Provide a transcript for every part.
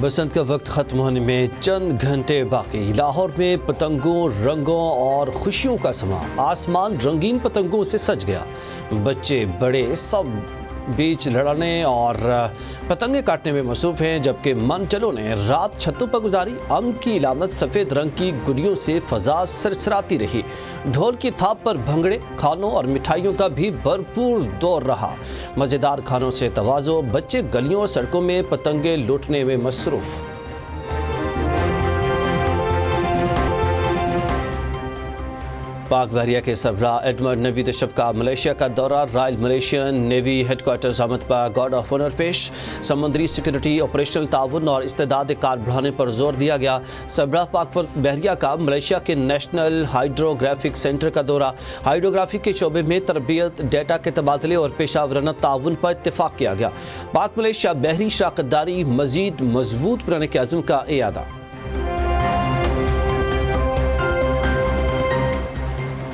बसंत का वक्त ख़त्म होने में चंद घंटे बाकी। लाहौर में पतंगों, रंगों और खुशियों का समा। आसमान रंगीन पतंगों से सज गया। बच्चे बड़े सब बीच लड़ने और पतंगे काटने में मसरूफ़ हैं, जबकि मनचलों ने रात छतों पर गुजारी। अमन की इलामत सफ़ेद रंग की गुड़ियों से फ़ज़ा सरसराती रही। ढोल की थाप पर भंगड़े, खानों और मिठाइयों का भी भरपूर दौर रहा। मज़ेदार खानों से तवाज़ो, बच्चे गलियों और सड़कों में पतंगे लूटने में मसरूफ़। पाक बहरिया के सरबराह एडमंड नवीद अशरफ का मलेशिया का दौरा। रॉयल मलेशियन नेवी हेडक्वार्टर्स आमद पर गार्ड ऑफ ऑनर पेश। समुद्री सिक्योरिटी, ऑपरेशनल ताउन और इस्तेदाद कार बढ़ाने पर जोर दिया गया। सरबराह पाक बहरिया का मलेशिया के नेशनल हाइड्रोग्राफिक सेंटर का दौरा। हाइड्रोग्राफी के शोबे में तरबियत, डेटा के तबादले और पेशा वराना ताउन पर इत्तेफाक किया गया। पाक मलेशिया बहरी शराकतदारी मजीद मजबूत बनाने के अज़्म का इयादा।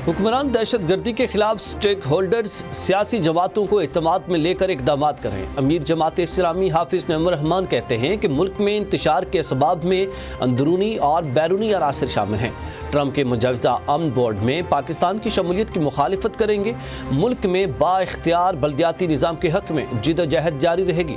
हुक्मरान दहशत गर्दी के खिलाफ स्टेक होल्डर्स सियासी जमातों को एतमाद में लेकर इक़दाम करें। अमीर जमात इस्लामी हाफिज नईमुर रहमान कहते हैं कि मुल्क में इंतशार के असबाब में अंदरूनी और बैरूनी अनासर शामिल हैं। ट्रंप के मुजवज़ा अमन बोर्ड में पाकिस्तान की शमूलियत की मुखालिफत करेंगे। मुल्क में बाइख्तियार बल्दियाती निज़ाम के हक़ में जिदोजहद जारी रहेगी।